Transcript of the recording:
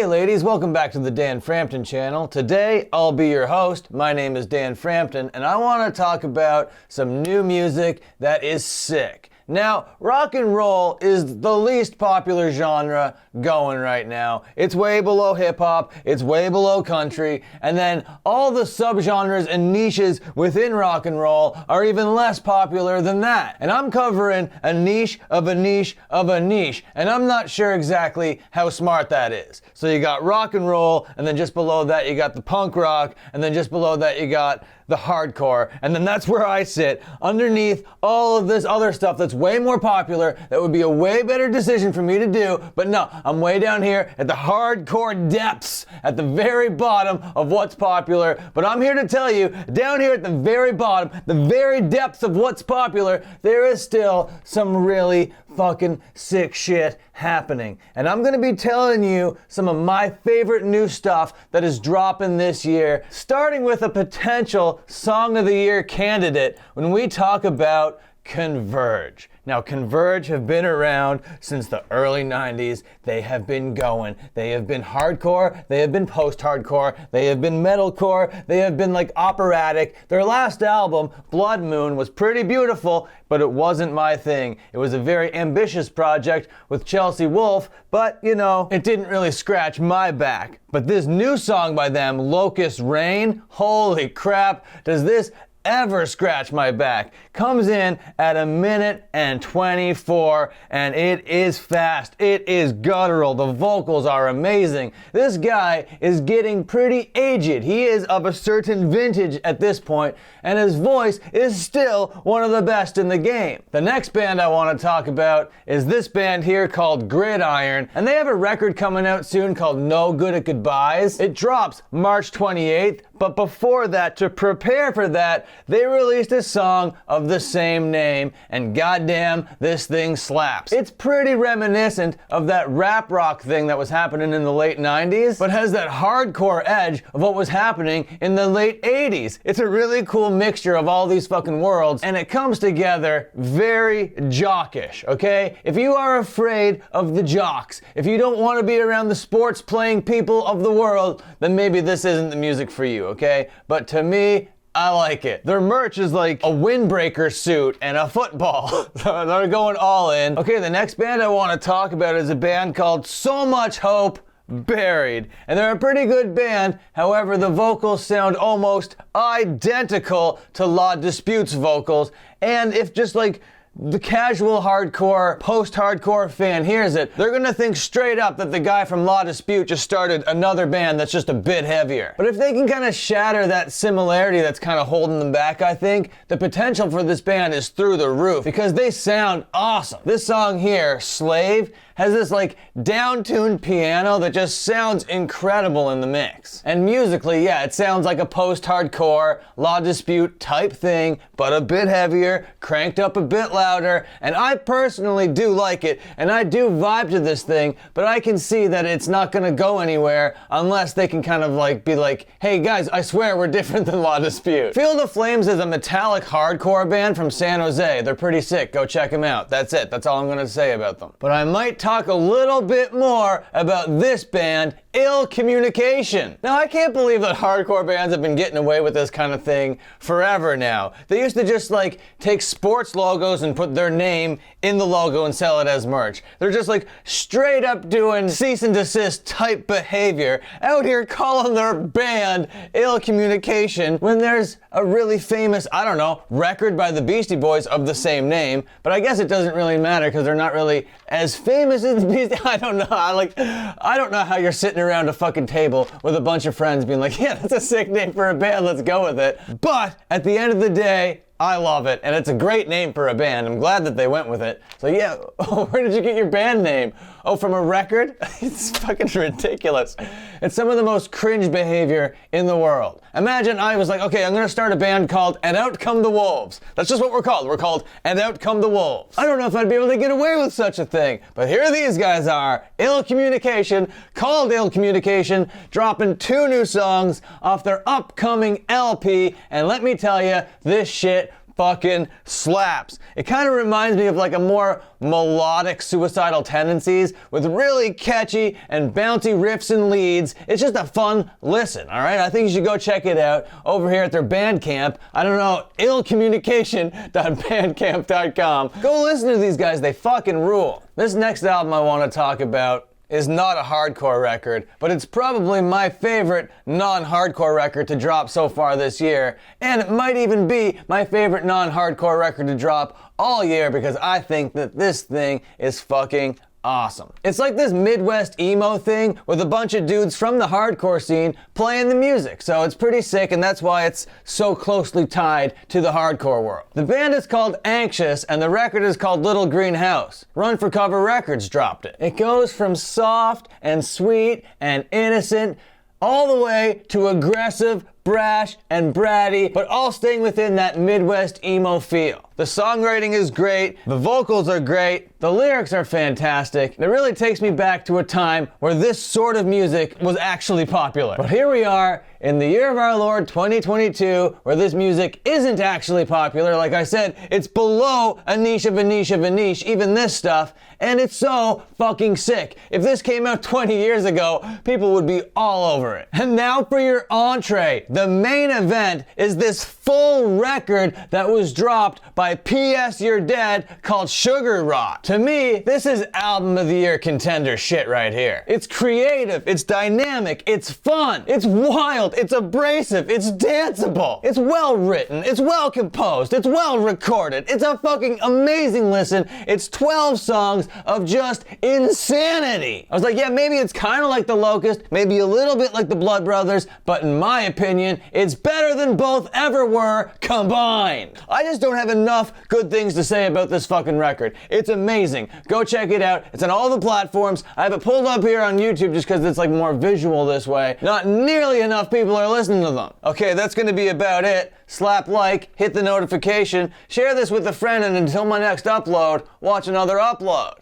Hey ladies, welcome back to the Dan Frampton channel. Today, I'll be your host. My name is Dan Frampton, and I want to talk about some new music that is sick. Now, rock and roll is the least popular genre going right now. It's way below hip-hop, it's way below country, and then all the subgenres and niches within rock and roll are even less popular than that. And I'm covering a niche of a niche of a niche, and I'm not sure exactly how smart that is. So you got rock and roll, and then just below that you got the punk rock, and then just below that you got the hardcore, and then that's where I sit, underneath all of this other stuff that's way more popular, that would be a way better decision for me to do, but no, I'm way down here at the hardcore depths, at the very bottom of what's popular, but I'm here to tell you, down here at the very bottom, the very depths of what's popular, there is still some really fucking sick shit happening. And I'm gonna be telling you some of my favorite new stuff that is dropping this year, starting with a potential Song of the Year candidate when we talk about Converge. Now, Converge have been around since the early 90s. They have been going. They have been hardcore, they have been post-hardcore, they have been metalcore, they have been like operatic. Their last album, Blood Moon, was pretty beautiful, but it wasn't my thing. It was a very ambitious project with Chelsea Wolfe, but you know, it didn't really scratch my back. But this new song by them, Locus Rain, holy crap, does this ever scratch my back. Comes in at 1:24 and it is fast. It is guttural. The vocals are amazing. This guy is getting pretty aged. He is of a certain vintage at this point, and his voice is still one of the best in the game. The next band I want to talk about is this band here called Gridiron, and they have a record coming out soon called No Good at Goodbyes. It drops March 28th, but before that, to prepare for that, they released a song of the same name, and goddamn, this thing slaps. It's pretty reminiscent of that rap rock thing that was happening in the late 90s, but has that hardcore edge of what was happening in the late 80s. It's a really cool mixture of all these fucking worlds, and it comes together very jockish, okay? If you are afraid of the jocks, if you don't want to be around the sports playing people of the world, then maybe this isn't the music for you, okay? But to me, I like it. Their merch is like a windbreaker suit and a football. They're going all in. Okay, the next band I want to talk about is a band called So Much Hope Buried. And they're a pretty good band. However, the vocals sound almost identical to La Dispute's vocals. And if just like the casual hardcore, post-hardcore fan hears it, they're gonna think straight up that the guy from La Dispute just started another band that's just a bit heavier. But if they can kind of shatter that similarity that's kind of holding them back, I think, the potential for this band is through the roof because they sound awesome. This song here, Slave, has this like down-tuned piano that just sounds incredible in the mix. And musically, yeah, it sounds like a post-hardcore, La Dispute type thing, but a bit heavier, cranked up a bit louder, and I personally do like it, and I do vibe to this thing, but I can see that it's not gonna go anywhere unless they can kind of like be like, hey guys, I swear we're different than La Dispute. Field of Flames is a metallic hardcore band from San Jose. They're pretty sick, go check them out. That's it, that's all I'm gonna say about them. But I might talk a little bit more about this band, Ill Communication. Now, I can't believe that hardcore bands have been getting away with this kind of thing forever now. They used to just like take sports logos and put their name in the logo and sell it as merch. They're just like straight up doing cease and desist type behavior out here calling their band Ill Communication when there's a really famous, I don't know, record by the Beastie Boys of the same name, but I guess it doesn't really matter because they're not really as famous as the Beastie. I don't know. I don't know how you're sitting around a fucking table with a bunch of friends being like, yeah, that's a sick name for a band, let's go with it. But at the end of the day, I love it, and it's a great name for a band. I'm glad that they went with it. So yeah, where did you get your band name? Oh, from a record? It's fucking ridiculous. It's some of the most cringe behavior in the world. Imagine I was like, okay, I'm gonna start a band called And Out Come the Wolves. That's just what we're called. We're called And Out Come the Wolves. I don't know if I'd be able to get away with such a thing, but here these guys are, Ill Communication, called Ill Communication, dropping 2 new songs off their upcoming LP, and let me tell you, this shit fucking slaps. It kind of reminds me of like a more melodic Suicidal Tendencies with really catchy and bouncy riffs and leads. It's just a fun listen, all right? I think you should go check it out over here at their Bandcamp. I don't know, illcommunication.bandcamp.com. Go listen to these guys, they fucking rule. This next album I want to talk about is not a hardcore record, but it's probably my favorite non-hardcore record to drop so far this year, and it might even be my favorite non-hardcore record to drop all year because I think that this thing is fucking awesome. It's like this Midwest emo thing with a bunch of dudes from the hardcore scene playing the music, so it's pretty sick, and that's why it's so closely tied to the hardcore world. The band is called Anxious, and the record is called Little Green House. Run for Cover Records dropped it. It goes from soft and sweet and innocent all the way to aggressive, brash, and bratty, but all staying within that Midwest emo feel. The songwriting is great, the vocals are great, the lyrics are fantastic, and it really takes me back to a time where this sort of music was actually popular. But here we are, in the year of our Lord 2022, where this music isn't actually popular. Like I said, it's below a niche of a niche of a niche, even this stuff, and it's so fucking sick. If this came out 20 years ago, people would be all over it. And now for your entree. The main event is this full record that was dropped by p.syou'redead called Sugar Rot. To me, this is album of the year contender shit right here. It's creative, it's dynamic, it's fun, it's wild, it's abrasive, it's danceable, it's well written, it's well composed, it's well recorded, it's a fucking amazing listen. It's 12 songs of just insanity. I was like, yeah, maybe it's kind of like the Locust, maybe a little bit like the Blood Brothers, but in my opinion, it's better than both ever were combined. I just don't have enough good things to say about this fucking record. It's amazing. Go check it out. It's on all the platforms. I have it pulled up here on YouTube just because it's like more visual this way. Not nearly enough people are listening to them. Okay, that's gonna be about it. Slap like, hit the notification, share this with a friend, and until my next upload, watch another upload.